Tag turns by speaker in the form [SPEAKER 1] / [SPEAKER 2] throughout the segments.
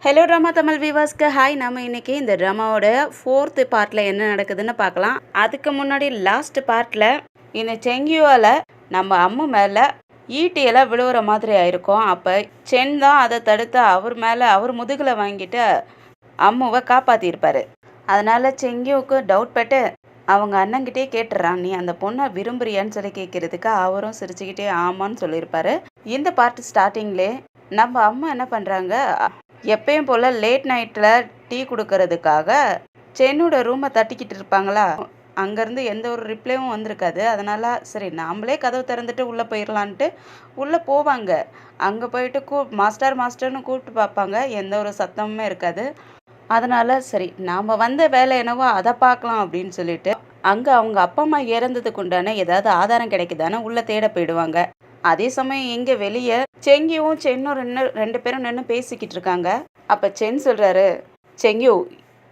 [SPEAKER 1] Hello drama Tamil வியூவர்ஸ்க்கு hi. நம்ம இன்னைக்கு இந்த ட்ராமாவோட 4th பார்ட்டில் என்ன நடக்குதுன்னு பார்க்கலாம். அதுக்கு முன்னாடி லாஸ்ட் பார்ட்டில் இந்த செங்கியூவால் நம்ம அம்மு மேலே ஈட்டியெல்லாம் விழுவுற மாதிரி ஆயிருக்கும். அப்போ சென் தான் அதை தடுத்து அவர் மேலே அவர் முதுகில் வாங்கிட்டு அம்முவை காப்பாற்றிருப்பார். அதனால் செங்கியூவுக்கு டவுட் பட்டு அவங்க அண்ணங்கிட்டே கேட்டுறான், நீ அந்த பொண்ணை விரும்புறியான்னு சொல்லி கேட்குறதுக்கு அவரும் சிரிச்சுக்கிட்டே ஆமான்னு சொல்லியிருப்பாரு. இந்த பார்ட் ஸ்டார்டிங்லே நம்ம அம்மா என்ன பண்ணுறாங்க, எப்பயும் போல் லேட் நைட்டில் டீ கொடுக்கறதுக்காக சென்னோட ரூமை தட்டிக்கிட்டு இருப்பாங்களா, அங்கேருந்து எந்த ஒரு ரிப்ளையும் வந்திருக்காது. அதனால் சரி நாமளே கதவு திறந்துட்டு உள்ளே போயிடலான்ட்டு உள்ளே போவாங்க. அங்கே போயிட்டு மாஸ்டர்னு கூப்பிட்டு பார்ப்பாங்க, எந்த ஒரு சத்தமுமே இருக்காது. அதனால் சரி நாம் வந்த வேலை என்னவோ அதை பார்க்கலாம் அப்படின்னு சொல்லிட்டு அங்கே அவங்க அப்பா அம்மா இறந்ததுக்கு உண்டான ஏதாவது ஆதாரம் கிடைக்குதானே உள்ளே தேட போயிடுவாங்க. அதே சமயம் இங்கே வெளியே செங்கியும் சென்னும் ரெண்டு பேரும் நின்று பேசிக்கிட்டு இருக்காங்க. அப்போ சென் சொல்கிறாரு, செங்கியூ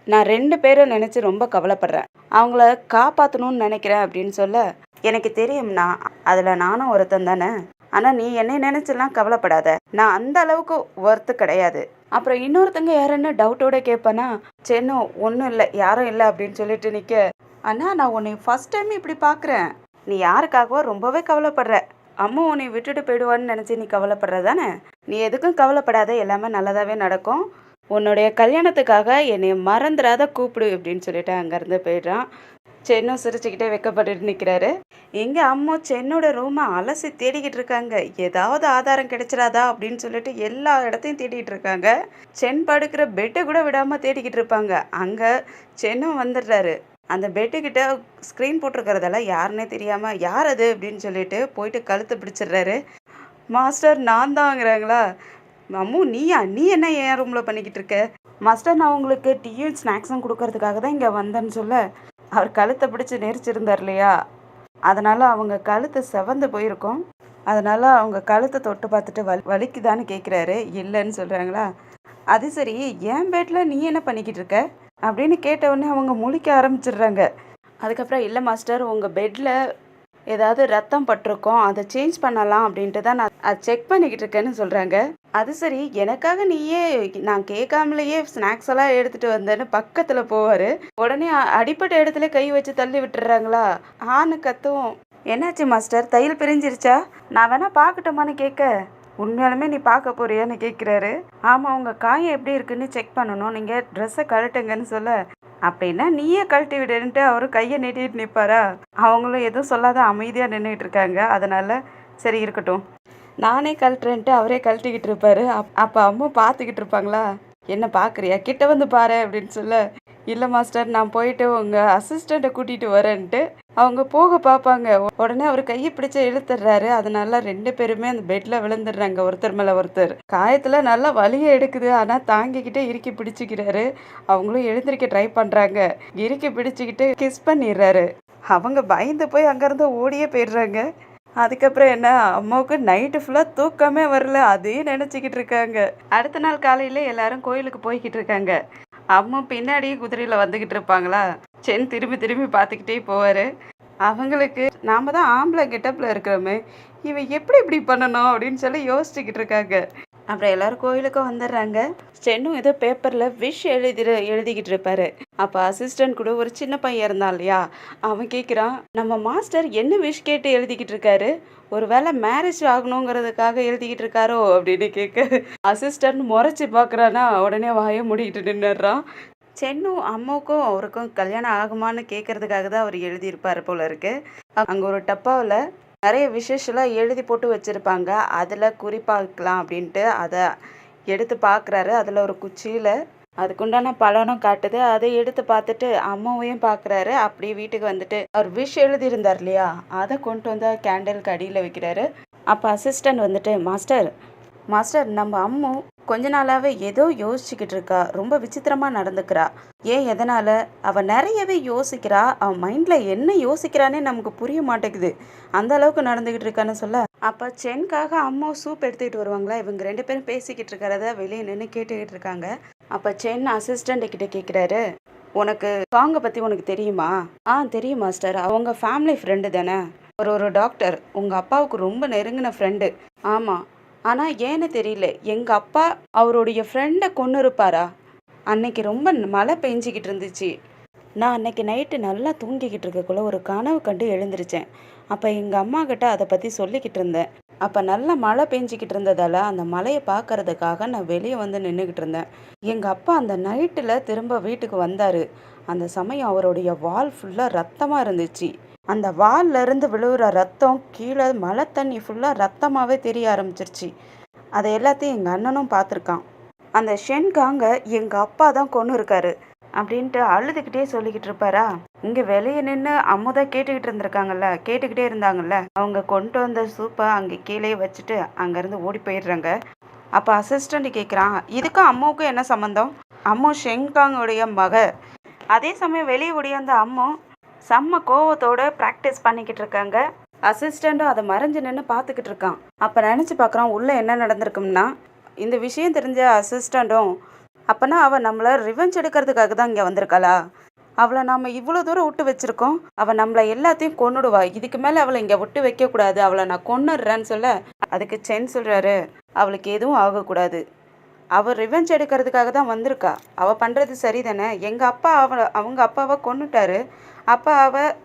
[SPEAKER 1] நான் 2 பேரும் நினச்சி ரொம்ப கவலைப்படுறேன், அவங்கள காப்பாற்றணும்னு நினைக்கிறேன் அப்படின்னு சொல்ல, எனக்கு தெரியும்னா அதில் நானும் ஒருத்தன் தானே, ஆனால் நீ என்னை நினச்செல்லாம் கவலைப்படாத, நான் அந்த அளவுக்கு ஒர்த்து கிடையாது. அப்புறம் இன்னொருத்தங்க யாருன்னு டவுட்டோட கேட்பேனா, சென்னும் ஒன்றும் இல்லை யாரும் இல்லை அப்படின்னு சொல்லிட்டு நிற்க, அண்ணா நான் உன்னை ஃபஸ்ட் டைம் இப்படி பார்க்குறேன், நீ யாருக்காகவோ ரொம்பவே கவலைப்படுற, அம்மா உன்னை விட்டுட்டு போயிடுவான்னு நினச்சி நீ கவலைப்படுற தானே, நீ எதுக்கும் கவலைப்படாத, எல்லாமே நல்லதாகவே நடக்கும், உன்னுடைய கல்யாணத்துக்காக என்னை மறந்துடாத கூப்பிடு அப்படின்னு சொல்லிட்டு அங்கேருந்து போயிடுறான். சென்னும் சிரிச்சுக்கிட்டே வெக்கப்பட்டுட்டு நிற்கிறாரு. எங்கே அம்மா சென்னோட ரூமை அலசி தேடிக்கிட்டு இருக்காங்க, ஏதாவது ஆதாரம் கிடைச்சிடாதா அப்படின்னு சொல்லிட்டு எல்லா இடத்தையும் தேடிக்கிட்டு இருக்காங்க. சென் படுக்கிற பெட்டை கூட விடாமல் தேடிக்கிட்டு இருப்பாங்க. அங்கே சென்னும் வந்துடுறாரு. அந்த பெட்டுக்கிட்ட ஸ்க்ரீன் போட்டிருக்கிறதெல்லாம் யாருன்னே தெரியாமல் யார் அது அப்படின்னு சொல்லிட்டு போயிட்டு கழுத்தை பிடிச்சிடுறாரு. மாஸ்டர் நான் தாங்கிறாங்களா, அம்மு நீயா, நீ என்ன என் ரூமில் பண்ணிக்கிட்டு இருக்க, மாஸ்டர் நான் உங்களுக்கு டீயும் ஸ்நாக்ஸும் கொடுக்கறதுக்காக தான் இங்கே வந்தேன்னு சொல்ல, அவர் கழுத்தை பிடிச்சி நெரிச்சிருந்தார் இல்லையா, அதனால் அவங்க கழுத்து செவந்து போயிருக்கோம். அதனால் அவங்க கழுத்தை தொட்டு பார்த்துட்டு வலிக்குதான்னு கேட்குறாரு. இல்லைன்னு சொல்கிறாங்களா. அது சரி என் பெட்டில் நீ என்ன பண்ணிக்கிட்டு இருக்க அப்படின்னு கேட்டவுடனே அவங்க முழிக்க ஆரம்பிச்சிடுறாங்க. அதுக்கப்புறம் இல்லை மாஸ்டர் உங்கள் பெட்டில் ஏதாவது ரத்தம் பட்டிருக்கோம், அதை சேஞ்ச் பண்ணலாம் அப்படின்ட்டு தான் நான் அதை செக் பண்ணிக்கிட்டு இருக்கேன்னு சொல்கிறாங்க. அது சரி எனக்காக நீயே நான் கேட்காமலேயே ஸ்நாக்ஸ் எல்லாம் எடுத்துகிட்டு வந்தேன்னு பக்கத்தில் போவார். உடனே அடிப்பட்ட இடத்துல கை வச்சு தள்ளி விட்டுறாங்களா. ஆன்னு கத்துவோம். என்னாச்சு மாஸ்டர் தையல் பிரிஞ்சிருச்சா, நான் வேணா பார்க்கட்டுமான்னு கேட்க, உண்மையாலுமே நீ பார்க்க போறியான்னு கேட்குறாரு. ஆமாம் உங்கள் காயம் எப்படி இருக்குன்னு செக் பண்ணணும், நீங்கள் ட்ரெஸ்ஸை கழட்டுங்கன்னு சொல்ல, அப்படின்னா நீயே கழட்டி விடுன்ட்டு அவர் கையை நீட்டிட்டு நிற்பாரா. அவங்களும் எதுவும் சொல்லாத அமைதியாக நின்றுட்டு இருக்காங்க. அதனால் சரி இருக்கட்டும் நானே கழட்டுறேன்ட்டு அவரே கழட்டிக்கிட்டு இருப்பாரு. அப்போ அம்மா பார்த்துக்கிட்டு இருப்பாங்களா, என்ன பார்க்குறியா கிட்ட வந்து பாரு அப்படின்னு சொல்ல, இல்லை மாஸ்டர் நான் போயிட்டு உங்கள் அசிஸ்டண்ட்டை கூட்டிகிட்டு வரேன்ட்டு அவங்க போக பார்ப்பாங்க. உடனே அவர் கையை பிடிச்சி இழுத்துடுறாரு. அதனால 2 பேருமே அந்த பெட்டில் விழுந்துடுறாங்க ஒருத்தர் மேலே ஒருத்தர். காயத்தில் நல்லா வலியை எடுக்குது, ஆனால் தாங்கிக்கிட்டே இறுக்கி பிடிச்சிக்கிறாரு. அவங்களும் எழுந்திருக்க ட்ரை பண்ணுறாங்க, இறுக்கி பிடிச்சிக்கிட்டு கிஸ் பண்ணிடுறாரு. அவங்க பயந்து போய் அங்கேருந்து ஓடியே போயிடுறாங்க. அதுக்கப்புறம் என்ன, அம்மாவுக்கு நைட்டு ஃபுல்லாக தூக்கமே வரல, அதையும் நினச்சிக்கிட்டு இருக்காங்க. அடுத்த நாள் காலையில் எல்லாரும் கோயிலுக்கு போய்கிட்டு இருக்காங்க. அம்மா பின்னாடியே குதிரையில் வந்துக்கிட்டு இருப்பாங்களா. சென் திரும்பி பார்த்துக்கிட்டே போவார். அவங்களுக்கு நாம் தான் ஆம்பளை கெட்டப்பில் இருக்கிறோமே, இவன் எப்படி இப்படி பண்ணணும் அப்படின்னு சொல்லி யோசிச்சுக்கிட்டு இருக்காங்க. அப்புறம் எல்லோரும் கோயிலுக்கும் வந்துடுறாங்க. சென்னும் ஏதோ பேப்பரில் விஷ் எழுதிக்கிட்டு இருப்பாரு. அப்போ அசிஸ்டன்ட் கூட ஒரு சின்ன பையன் இருந்தான் இல்லையா, அவன் கேட்குறான், நம்ம மாஸ்டர் என்ன விஷ் கேட்டு எழுதிக்கிட்டு இருக்காரு, ஒரு வேளை மேரேஜ் ஆகணுங்கிறதுக்காக எழுதிக்கிட்டு இருக்காரோ அப்படின்னு கேட்க, அசிஸ்டன்ட் முறைச்சி பார்க்குறானா. உடனே வாயை மூடிக்கிட்டு நின்றுடுறான். சென்னும் அம்மாவுக்கும் அவருக்கும் கல்யாணம் ஆகுமான்னு கேட்கறதுக்காக தான் அவர் எழுதியிருப்பார் போல இருக்கு. அங்கே ஒரு டப்பாவில் நிறைய விசேஷம்லாம் எழுதி போட்டு வச்சுருப்பாங்க, அதில் குறிப்பாக்கலாம் அப்படின்ட்டு அதை எடுத்து பார்க்குறாரு. அதில் ஒரு குச்சியில் அதுக்குண்டான பலனும் காட்டுது. அதை எடுத்து பார்த்துட்டு அம்மாவையும் பார்க்குறாரு. அப்படியே வீட்டுக்கு வந்துட்டு அவர் விஷ் எழுதியிருந்தார் இல்லையா, அதை கொண்டு வந்து கேண்டலுக்கு அடியில் வைக்கிறாரு. அப்போ அசிஸ்டன்ட் வந்துட்டு, மாஸ்டர் நம்ம அம்மு கொஞ்ச நாளாகவே ஏதோ யோசிச்சுக்கிட்டு இருக்கா, ரொம்ப விசித்திரமாக நடந்துக்கிறா, ஏன் எதனால், அவள் நிறையவே யோசிக்கிறா, அவன் மைண்டில் என்ன யோசிக்கிறானே நமக்கு புரிய மாட்டேங்குது, அந்த அளவுக்கு நடந்துக்கிட்டு இருக்கான்னு சொல்ல, அப்போ சென்காக அம்மா சூப் எடுத்துக்கிட்டு வருவாங்களா, இவங்க 2 பேரும் பேசிக்கிட்டு இருக்கிறத வெளியே நின்று கேட்டுக்கிட்டு இருக்காங்க. அப்போ சென் அசிஸ்டண்ட் கிட்ட கேட்குறாரு, உனக்கு சாங்கை பற்றி உனக்கு தெரியுமா. தெரியும் மாஸ்டர், அவங்க ஃபேமிலி ஃப்ரெண்டு தானே, ஒரு டாக்டர், உங்கள் அப்பாவுக்கு ரொம்ப நெருங்கின ஃப்ரெண்டு. ஆமாம், ஆனால் ஏன்னு தெரியல எங்கள் அப்பா அவருடைய ஃப்ரெண்டை கொன்று இருப்பாரா? அன்னைக்கு ரொம்ப மழை பெஞ்சிக்கிட்டு இருந்துச்சு. நான் அன்னைக்கு நைட்டு நல்லா தூங்கிக்கிட்டு இருக்கக்குள்ள ஒரு கனவு கண்டு எழுந்திருச்சேன். அப்போ எங்கள் அம்மா கிட்ட அதை பற்றி சொல்லிக்கிட்டு இருந்தேன். அப்போ நல்லா மழை பெஞ்சிக்கிட்டு இருந்ததால் அந்த மழையை பார்க்கறதுக்காக நான் வெளியே வந்து நின்றுக்கிட்டு இருந்தேன். எங்கள் அப்பா அந்த நைட்டில் திரும்ப வீட்டுக்கு வந்தார். அந்த சமயம் அவருடைய வால் ஃபுல்லாக ரத்தமாக இருந்துச்சு. அந்த வால்ல இருந்து விழுகிற ரத்தம் கீழே மழை தண்ணி ஃபுல்லாக ரத்தமாகவே தெரிய ஆரம்பிச்சிருச்சு. அதை எல்லாத்தையும் எங்கள் அண்ணனும் பார்த்துருக்கான். அந்த ஷென்காங்க எங்கள் அப்பா தான் கொன்று இருக்காரு அப்படின்ட்டு அழுதுகிட்டே சொல்லிக்கிட்டு இருப்பாரா. இங்கே வெளியே நின்று அம்முதா கேட்டுக்கிட்டே இருந்தாங்கல்ல, அவங்க கொண்டு வந்த சூப்பை அங்கே கீழே வச்சுட்டு அங்கேருந்து ஓடி போயிடுறாங்க. அப்போ அசிஸ்டண்ட் கேட்குறான், இதுக்கும் அம்மாவுக்கும் என்ன சம்மந்தம்? அம்மு ஷென்காங்குடைய மக. அதே சமயம் வெளியே ஓடியாந்த அம்மு செம்ம கோவத்தோடு ப்ராக்டிஸ் பண்ணிக்கிட்டு இருக்காங்க. அசிஸ்டண்ட்டும் அதை மறைஞ்சு நின்று பார்த்துக்கிட்டு இருக்கான். அப்போ நினச்சி பார்க்குறான் உள்ளே என்ன நடந்திருக்கும்னா, இந்த விஷயம் தெரிஞ்ச அசிஸ்டண்ட்டும் அப்போனா அவள் நம்மளை ரிவெஞ்ச் எடுக்கிறதுக்காக தான் இங்கே வந்திருக்காளா? அவளை நாம் இவ்வளோ தூரம் விட்டு வச்சுருக்கோம், அவள் நம்மளை எல்லாத்தையும் கொன்னுடுவா, இதுக்கு மேலே அவளை இங்கே விட்டு வைக்கக்கூடாது, அவளை நான் கொன்னுடுறேன்னு சொல்ல அதுக்கு சென் சொல்கிறாரு, அவளுக்கு எதுவும் ஆகக்கூடாது, அவள் ரிவெஞ்ச் எடுக்கிறதுக்காக தான் வந்திருக்கா, அவள் பண்ணுறது சரி தானே, எங்கள் அப்பா அவங்க அப்பாவை கொன்னுட்டாரு, அப்போ அவள்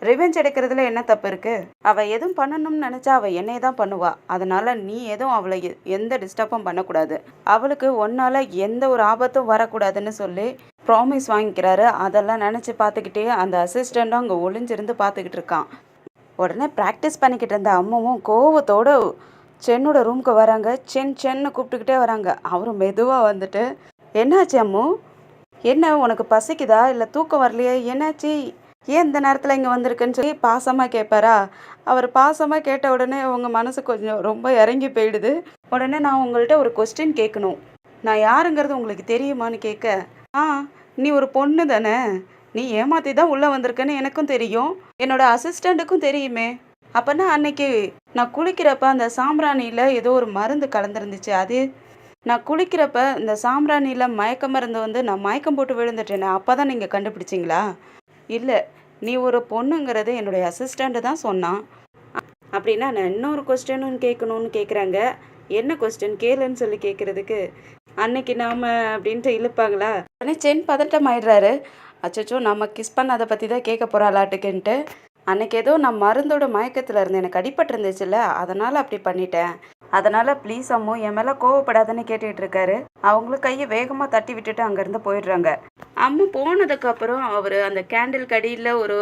[SPEAKER 1] ரிவெஞ்ச் எடுக்கிறதுல என்ன தப்பு இருக்குது? அவள் எதுவும் பண்ணணும்னு நினச்சா அவள் என்னையே தான் பண்ணுவாள். அதனால் நீ எதுவும் அவளை எந்த டிஸ்டர்பும் பண்ணக்கூடாது, அவளுக்கு ஒன்றால் எந்த ஒரு ஆபத்தும் வரக்கூடாதுன்னு சொல்லி ப்ராமிஸ் வாங்கிக்கிறாரு. அதெல்லாம் நினச்சி பார்த்துக்கிட்டே அந்த அசிஸ்டண்ட்டும் அங்கே ஒளிஞ்சிருந்து பார்த்துக்கிட்டு இருக்கான். உடனே ப்ராக்டிஸ் பண்ணிக்கிட்டு இருந்த அம்மாவும் கோவத்தோடு சென்னோட ரூமுக்கு வராங்க. சென்னு கூப்பிட்டுக்கிட்டே வராங்க. அவரும் மெதுவாக வந்துட்டு, என்னாச்சு அம்மு, என்ன உனக்கு பசிக்குதா இல்லை தூக்கம் வரலையா, என்னாச்சு, ஏன் இந்த நேரத்தில் இங்கே வந்திருக்குன்னு சொல்லி பாசமாக கேட்பாரா. அவர் பாசமாக கேட்ட உடனே உங்கள் மனசு கொஞ்சம் ரொம்ப இறங்கி போயிடுது. உடனே நான் உங்கள்கிட்ட ஒரு கொஸ்டின் கேட்கணும், நான் யாருங்கிறது உங்களுக்கு தெரியுமான்னு கேட்க, நீ ஒரு பொண்ணு தானே, நீ ஏமாற்றி தான் உள்ளே வந்திருக்கேன்னு எனக்கும் தெரியும், என்னோட அசிஸ்டண்ட்டுக்கும் தெரியுமே. அப்போனா அன்னைக்கு நான் குளிக்கிறப்ப அந்த சாம்பிராணியில் ஏதோ ஒரு மருந்து கலந்துருந்துச்சு, அது நான் குளிக்கிறப்ப இந்த சாம்பிராணியில் மயக்க மருந்து வந்து நான் மயக்கம் போட்டு விழுந்துட்டேனே, அப்போ தான் நீங்கள் கண்டுபிடிச்சிங்களா? இல்லை, நீ ஒரு பொண்ணுங்கிறது என்னுடைய அசிஸ்டண்ட்டு தான் சொன்னான். அப்படின்னா நான் இன்னொரு கொஸ்டினும் கேட்கணும்னு கேட்குறாங்க. என்ன கொஸ்டின் கேளுன்னு சொல்லி கேட்குறதுக்கு அன்னைக்கு நாம் அப்படின்ட்டு இழுப்பாங்களா. உடனே சென் பதட்டம் ஆயிடுறாரு. அச்சோ நம்ம கிஸ் பண்ண அதை பற்றி தான் கேட்க போகிறாளாட்டுக்குன்ட்டு, அன்னைக்கு ஏதோ நான் மருந்தோட மயக்கத்தில் இருந்தேன், எனக்கு அடிபட்டுருந்துச்சுல்ல, அதனால் அப்படி பண்ணிட்டேன், அதனால் ப்ளீஸ் அம்மு என் மேலே கோவப்படாதுன்னு கேட்டுக்கிட்டு இருக்காரு. அவங்களும் கையை வேகமாக தட்டி விட்டுட்டு அங்கேருந்து போயிடுறாங்க. அம்மு போனதுக்கப்புறம் அவர் அந்த கேண்டில் கடியில் ஒரு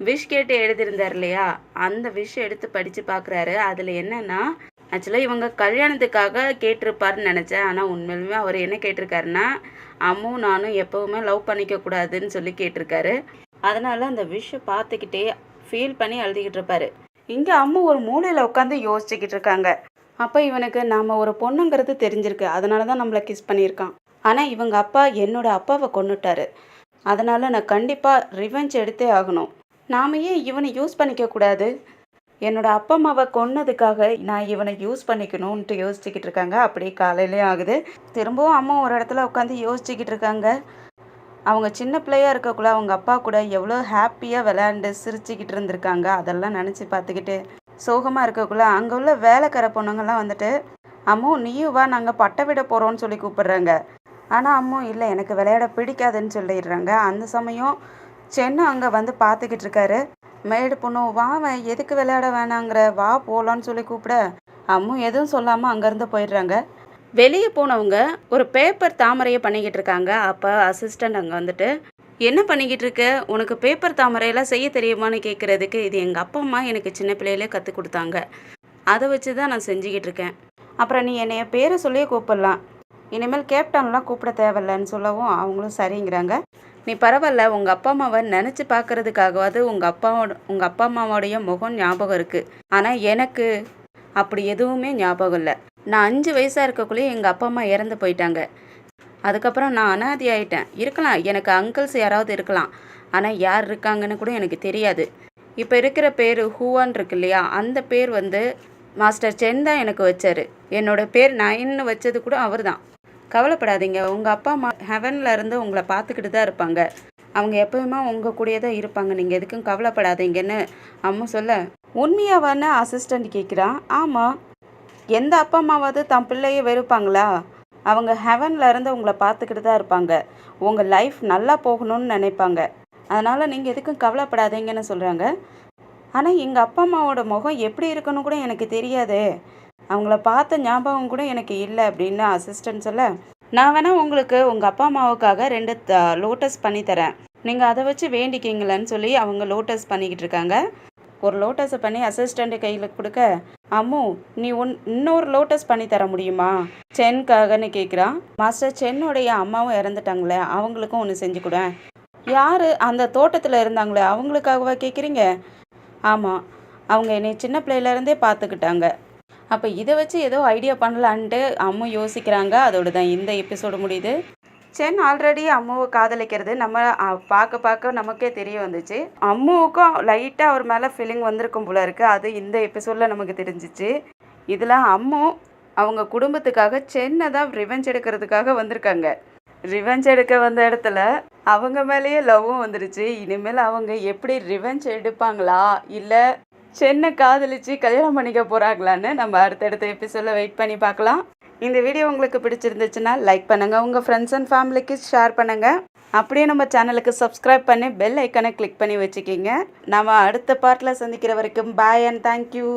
[SPEAKER 1] விஷ் கேட்டு எழுதியிருந்தார் இல்லையா, அந்த விஷ் எடுத்து படித்து பார்க்குறாரு. அதில் என்னென்னா, ஆக்சுவலாக இவங்க கல்யாணத்துக்காக கேட்டிருப்பாருன்னு நினச்சேன், ஆனால் உண்மையிலுமே அவர் என்ன கேட்டிருக்காருன்னா, அம்மு நானும் எப்போவுமே லவ் பண்ணிக்கக்கூடாதுன்னு சொல்லி கேட்டிருக்காரு. அதனால் அந்த விஷை பார்த்துக்கிட்டே ஃபீல் பண்ணி எழுதிக்கிட்டு இருப்பாரு. இங்கே அம்மு ஒரு மூலையில் உட்காந்து யோசிச்சுக்கிட்டு இருக்காங்க. அப்போ இவனுக்கு நாம் ஒரு பொண்ணுங்கிறது தெரிஞ்சிருக்கு, அதனால தான் நம்மளை கிஸ் பண்ணியிருக்கான். ஆனால் இவங்க அப்பா என்னோட அப்பாவை கொன்னுட்டாரு, அதனால் நான் கண்டிப்பாக ரிவெஞ்ச் எடுத்தே ஆகணும், நாம் ஏன் இவனை யூஸ் பண்ணிக்கக்கூடாது, என்னோட அப்பா அம்மாவை கொன்னதுக்காக நான் இவனை யூஸ் பண்ணிக்கணும்ன்ட்டு யோசிச்சுக்கிட்டு இருக்காங்க. அப்படியே காலையிலே ஆகுது. திரும்பவும் அம்மா ஒரு இடத்துல உட்காந்து யோசிச்சுக்கிட்டு இருக்காங்க. அவங்க சின்ன பிள்ளையாக இருக்கக்குள்ள அவங்க அப்பா கூட எவ்வளோ ஹாப்பியாக விளையாண்டு சிரிச்சுக்கிட்டு இருந்திருக்காங்க, அதெல்லாம் நினச்சி பார்த்துக்கிட்டு சோகமாக இருக்கக்குள்ள அங்கே உள்ள வேலைக்கார பொண்ணுங்கள்லாம் வந்துட்டு, அம்மு நீயும் வா, நாங்கள் பட்டை விட போகிறோன்னு சொல்லி கூப்பிடுறாங்க. ஆனால் அம்மு இல்லை, எனக்கு விளையாட பிடிக்காதுன்னு சொல்லிடுறாங்க. அந்த சமயம் சென்னு அங்கே வந்து பார்த்துக்கிட்டு இருக்காரு. மேடு பொண்ணு வா, எதுக்கு விளையாட வேணாங்கிற, வா போகலான்னு சொல்லி கூப்பிட அம்மு எதுவும் சொல்லாமல் அங்கேருந்து போயிடுறாங்க. வெளியே போனவங்க ஒரு பேப்பர் தாமரையை பண்ணிக்கிட்டு இருக்காங்க. அப்போ அசிஸ்டண்ட் அங்கே வந்துட்டு, என்ன பண்ணிக்கிட்டு இருக்க, உனக்கு பேப்பர் தாமரையெல்லாம் செய்ய தெரியுமான்னு கேட்குறதுக்கு, இது எங்கள் அப்பா அம்மா எனக்கு சின்ன பிள்ளையிலே கற்றுக் கொடுத்தாங்க, அதை வச்சு தான் நான் செஞ்சுக்கிட்டு இருக்கேன். அப்புறம் நீ என்னைய பேரை சொல்லியே கூப்பிடலாம், இனிமேல் கேப்டன்லாம் கூப்பிட தேவையில்லைன்னு சொல்லவும் அவங்களும் சரிங்கிறாங்க. நீ பரவாயில்ல, உங்கள் அப்பா அம்மாவை நினச்சி பார்க்குறதுக்காகவாது உங்கள் அப்பா அம்மாவோடைய முகம் ஞாபகம் இருக்குது, ஆனால் எனக்கு அப்படி எதுவுமே ஞாபகம் இல்லை. நான் 5 வயசாக இருக்கக்குள்ளேயே எங்கள் அப்பா அம்மா இறந்து போயிட்டாங்க, அதுக்கப்புறம் நான் அனாதி ஆகிட்டேன். இருக்கலாம், எனக்கு அங்கிள்ஸ் யாராவது இருக்கலாம், ஆனால் யார் இருக்காங்கன்னு கூட எனக்கு தெரியாது. இப்போ இருக்கிற பேர் ஹூவான் இருக்கு இல்லையா, அந்த பேர் வந்து மாஸ்டர் சென் தான் எனக்கு வச்சார். என்னோட பேர் நயன்னு வச்சது கூட அவர் தான். கவலைப்படாதீங்க, உங்கள் அப்பா அம்மா ஹெவனில் இருந்து உங்களை பார்த்துக்கிட்டு தான் இருப்பாங்க, அவங்க எப்போவுமே உங்கள் கூடயே தான் இருப்பாங்க, நீங்கள் எதுக்கும் கவலைப்படாதீங்கன்னு அம்மா சொல்ல, உண்மையாவான்னு அசிஸ்டண்ட் கேட்குறான். ஆமாம், எந்த அப்பா அம்மாவாவது தன் பிள்ளையை வெறுப்பாங்களா? அவங்க ஹெவன்ல இருந்து உங்களை பார்த்துக்கிட்டு தான் இருப்பாங்க. உங்கள் லைஃப் நல்லா போகணும்னு நினைப்பாங்க. அதனால் நீங்கள் எதுக்கும் கவலைப்படாதீங்கன்னு சொல்கிறாங்க. ஆனால் எங்கள் அப்பா அம்மாவோட முகம் எப்படி இருக்குன்னு கூட எனக்கு தெரியாதே, அவங்கள பார்த்த ஞாபகம் கூட எனக்கு இல்லை அப்படின்னு அசிஸ்டன்ட் சொல்ல, நான் வேணால் உங்களுக்கு உங்கள் அப்பா அம்மாவுக்காக 2 லோட்டஸ் பண்ணி தரேன், நீங்கள் அதை வச்சு வேண்டிக்கிங்களேன்னு சொல்லி அவங்க லோட்டஸ் பண்ணிக்கிட்டு இருக்காங்க. ஒரு லோட்டஸை பண்ணி அசிஸ்டண்ட் கையில் கொடுக்க, அம்மு நீ இன்னொரு லோட்டஸ் பண்ணி தர முடியுமா சென்காகன்னு கேட்குறான். மாஸ்டர், சென்னுடைய அம்மாவும் இறந்துட்டாங்களே, அவங்களுக்கும் ஒன்று செஞ்சு கொடு. யார்? அந்த தோட்டத்தில் இருந்தாங்களே அவங்களுக்காகவா கேட்குறீங்க? ஆமாம், அவங்க என்னை சின்ன பிள்ளையிலேருந்தே பார்த்துக்கிட்டாங்க. அப்போ இதை வச்சு ஏதோ ஐடியா பண்ணலான்ட்டு அம்மு யோசிக்கிறாங்க. அதோடு தான் இந்த எபிசோடு முடியுது. சென் ஆல்ரெடி அம்முவை காதலிக்கிறது நம்ம பார்க்க நமக்கே தெரிய வந்துச்சு. அம்முவுக்கும் லைட்டாக அவர் மேலே ஃபீலிங் வந்திருக்கும் போல இருக்குது. அது இந்த எபிசோடில் நமக்கு தெரிஞ்சிச்சு. இதில் அம்மு அவங்க குடும்பத்துக்காக சென்னை தான் ரிவெஞ்ச் எடுக்கிறதுக்காக வந்திருக்காங்க. ரிவெஞ்ச் எடுக்க வந்த இடத்துல அவங்க மேலேயே லவ்வும் வந்துருச்சு. இனிமேல் அவங்க எப்படி ரிவெஞ்ச் எடுப்பாங்களா, இல்லை சென்னை காதலிச்சு கல்யாணம் பண்ணிக்க போகிறாங்களான்னு நம்ம அடுத்தடுத்த எபிசோடில் வெயிட் பண்ணி பார்க்கலாம். இந்த வீடியோ உங்களுக்கு பிடிச்சிருந்துச்சுன்னா லைக் பண்ணுங்கள், உங்கள் ஃப்ரெண்ட்ஸ் அண்ட் ஃபேமிலிக்கு ஷேர் பண்ணுங்கள். அப்படியே நம்ம சேனலுக்கு சப்ஸ்கிரைப் பண்ணி பெல் ஐக்கனை கிளிக் பண்ணி வச்சுக்கிங்க. நம்ம அடுத்த பார்ட்டில் சந்திக்கிற வரைக்கும் பாய் அண்ட் தேங்க்யூ.